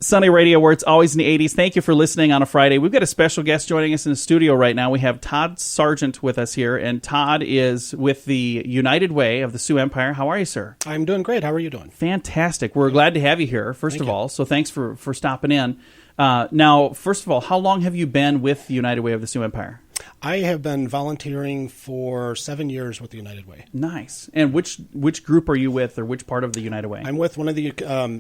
Sunday Radio, where it's always in the 80s. Thank you for listening on a Friday. We've got a special guest joining us in the studio right now. We have Todd Sergent with us here, and Todd is with the United Way of the Sioux Empire. How are you, sir? I'm doing great. How are you doing? Fantastic. We're glad to have you here, first of all, so thanks for stopping in. Now, first of all, how long have you been with the United Way of the Sioux Empire? I have been volunteering for 7 years with the United Way. Nice. And which group are you with, or which part of the United Way? I'm with one of the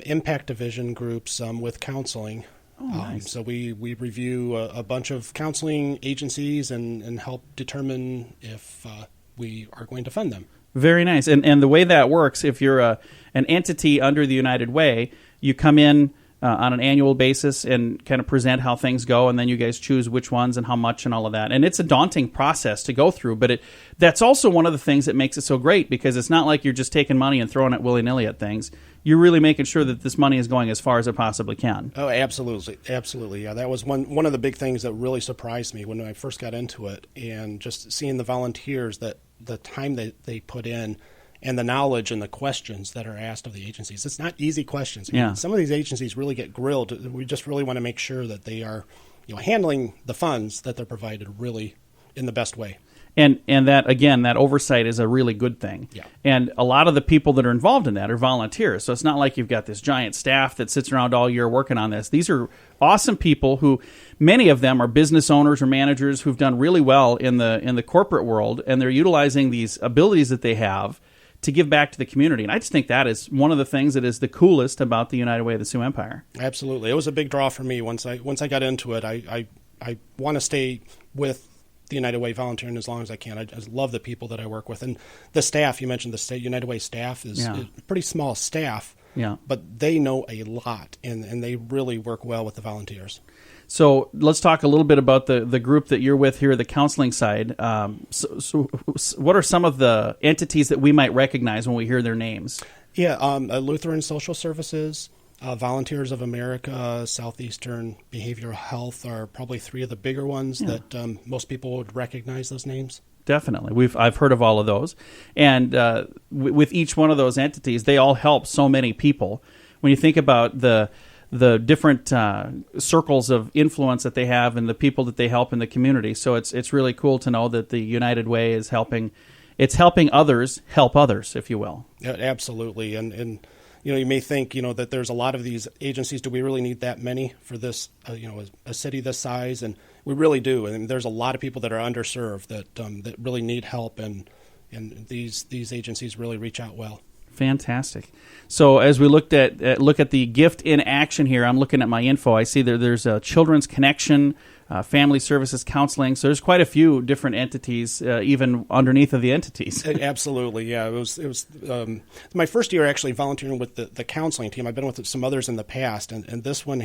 Impact Division groups with counseling. Oh, nice. So we review a bunch of counseling agencies and help determine if we are going to fund them. Very nice. And the way that works, if you're an entity under the United Way, you come in on an annual basis and kind of present how things go, and then you guys choose which ones and how much and all of that. And it's a daunting process to go through, but that's also one of the things that makes it so great, because it's not like you're just taking money and throwing it willy-nilly at things. You're really making sure that this money is going as far as it possibly can. Oh, absolutely. Absolutely. Yeah, that was one of the big things that really surprised me when I first got into it, and just seeing the volunteers, that the time that they put in, and the knowledge and the questions that are asked of the agencies. It's not easy questions. Yeah. Some of these agencies really get grilled. We just really want to make sure that they are, handling the funds that they're provided really in the best way. And that, again, that oversight is a really good thing. Yeah. And a lot of the people that are involved in that are volunteers. So it's not like you've got this giant staff that sits around all year working on this. These are awesome people who, many of them are business owners or managers who've done really well in the corporate world, and they're utilizing these abilities that they have to give back to the community. And I just think that is one of the things that is the coolest about the United Way of the Sioux Empire. Absolutely. It was a big draw for me once I got into it. I want to stay with the United Way volunteering as long as I can. I just love the people that I work with. And the staff, you mentioned the state United Way staff is a pretty small staff, but they know a lot, and they really work well with the volunteers. So let's talk a little bit about the group that you're with here, the counseling side. So what are some of the entities that we might recognize when we hear their names? Yeah, Lutheran Social Services, Volunteers of America, Southeastern Behavioral Health are probably three of the bigger ones that most people would recognize those names. Definitely. I've heard of all of those. And with each one of those entities, they all help so many people. When you think about the different circles of influence that they have and the people that they help in the community. So it's really cool to know that the United Way is helping. It's helping others help others, if you will. Yeah, absolutely. And you may think, that there's a lot of these agencies. Do we really need that many for this, a city this size? And we really do. And there's a lot of people that are underserved that really need help. And these agencies really reach out well. Fantastic. So as we look at the gift in action here, I'm looking at my info. I see there's a Children's Connection, Family Services Counseling. So there's quite a few different entities, even underneath of the entities. Absolutely, yeah. It was my first year actually volunteering with the counseling team. I've been with some others in the past, and this one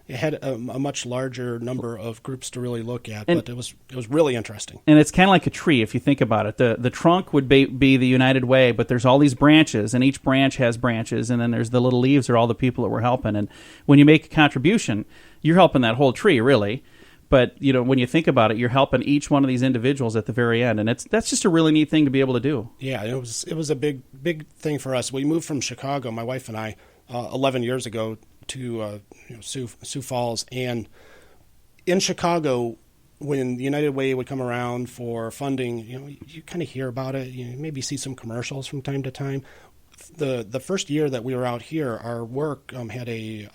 had a much larger number of groups to really look at, but it was really interesting. And it's kind of like a tree, if you think about it. The trunk would be the United Way, but there's all these branches, and each branch has branches, and then there's the little leaves are all the people that we're helping. And when you make a contribution, you're helping that whole tree, really. But when you think about it, you're helping each one of these individuals at the very end, and that's just a really neat thing to be able to do. Yeah, it was a big thing for us. We moved from Chicago, my wife and I, 11 years ago, to Sioux Falls, and in Chicago, when the United Way would come around for funding, you kind of hear about it. You maybe see some commercials from time to time. The first year that we were out here, our work had a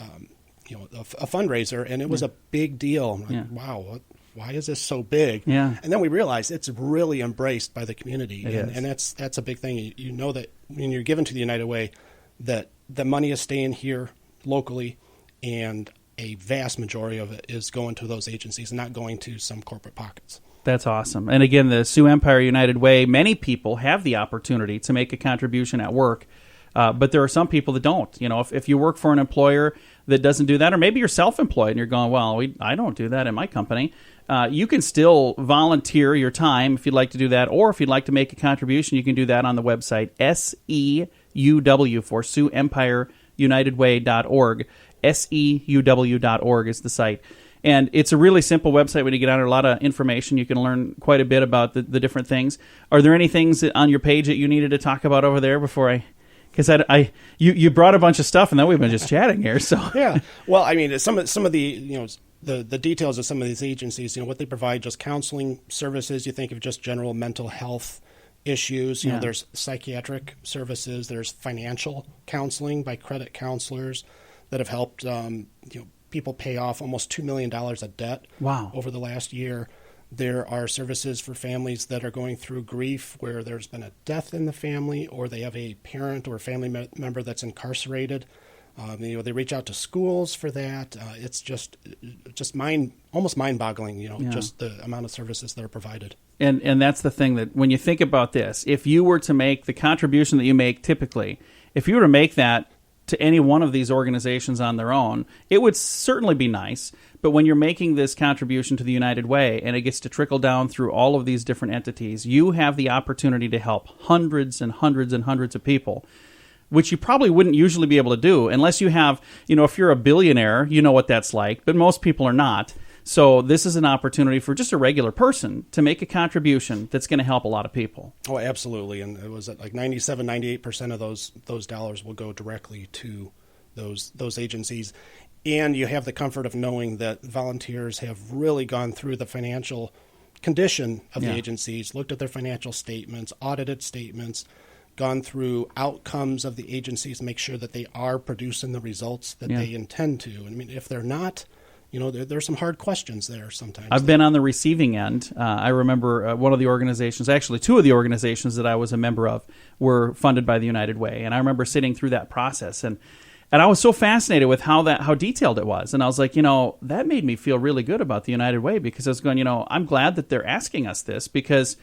fundraiser, and it was a big deal. Like, wow, why is this so big? Yeah. And then we realized it's really embraced by the community, and that's a big thing. You know that when you're given to the United Way, that the money is staying here locally, and a vast majority of it is going to those agencies and not going to some corporate pockets. That's awesome. And again, the Sioux Empire United Way, many people have the opportunity to make a contribution at work, but there are some people that don't. If you work for an employer that doesn't do that, or maybe you're self-employed and you're going, well, I don't do that in my company, you can still volunteer your time if you'd like to do that, or if you'd like to make a contribution, you can do that on the website, SEUW for Sioux Empire UnitedWay.org. SEUW.org is the site. And it's a really simple website. When you get on there, a lot of information. You can learn quite a bit about the different things. Are there any things on your page that you needed to talk about over there before I Because you brought a bunch of stuff, and then we've been just chatting here. So yeah, well, I mean, some of the the details of some of these agencies, what they provide, just counseling services. You think of just general mental health issues. You know, there's psychiatric services. There's financial counseling by credit counselors that have helped people pay off almost $2 million of debt. Wow. Over the last year. There are services for families that are going through grief where there's been a death in the family, or they have a parent or family member that's incarcerated. They reach out to schools for that. It's just almost mind-boggling, just the amount of services that are provided. And that's the thing, that when you think about this, if you were to make the contribution that you make typically, if you were to make that to any one of these organizations on their own, it would certainly be nice. But when you're making this contribution to the United Way and it gets to trickle down through all of these different entities, you have the opportunity to help hundreds and hundreds and hundreds of people, which you probably wouldn't usually be able to do unless you have, if you're a billionaire, you know what that's like, but most people are not. So this is an opportunity for just a regular person to make a contribution that's going to help a lot of people. Oh, absolutely. And it was like 97, 98% of those dollars will go directly to those agencies. And you have the comfort of knowing that volunteers have really gone through the financial condition of the agencies, looked at their financial statements, audited statements, gone through outcomes of the agencies, make sure that they are producing the results that they intend to. I mean, if they're not, there's some hard questions there sometimes. I've been on the receiving end. I remember one of the organizations, actually two of the organizations that I was a member of were funded by the United Way. And I remember sitting through that process. And I was so fascinated with how detailed it was. And I was like, that made me feel really good about the United Way, because I was going, I'm glad that they're asking us this, because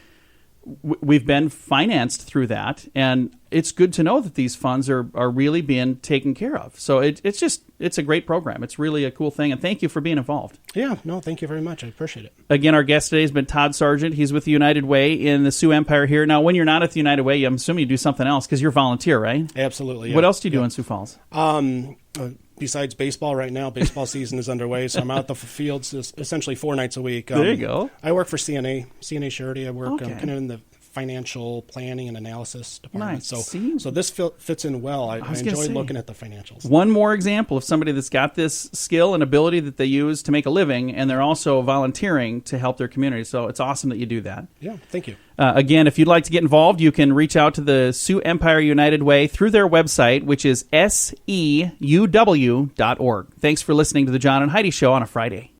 we've been financed through that, and it's good to know that these funds are really being taken care of. So it's a great program. It's really a cool thing, and thank you for being involved. Yeah, no, thank you very much. I appreciate it. Again, our guest today has been Todd Sergent. He's with the United Way in the Sioux Empire here. Now, when you're not at the United Way, I'm assuming you do something else, because you're a volunteer, right? Absolutely. Yeah. What else do you do in Sioux Falls? Besides baseball right now, baseball season is underway, so I'm out the fields essentially 4 nights a week. There you go. I work for CNA Surety. I work kind of in the financial planning and analysis department. Nice. So this fits in well. I enjoy looking at the financials. One more example of somebody that's got this skill and ability that they use to make a living, and they're also volunteering to help their community. So it's awesome that you do that. Yeah, thank you. Again, if you'd like to get involved, you can reach out to the Sioux Empire United Way through their website, which is SEUW.org. Thanks for listening to the John and Heidi Show on a Friday.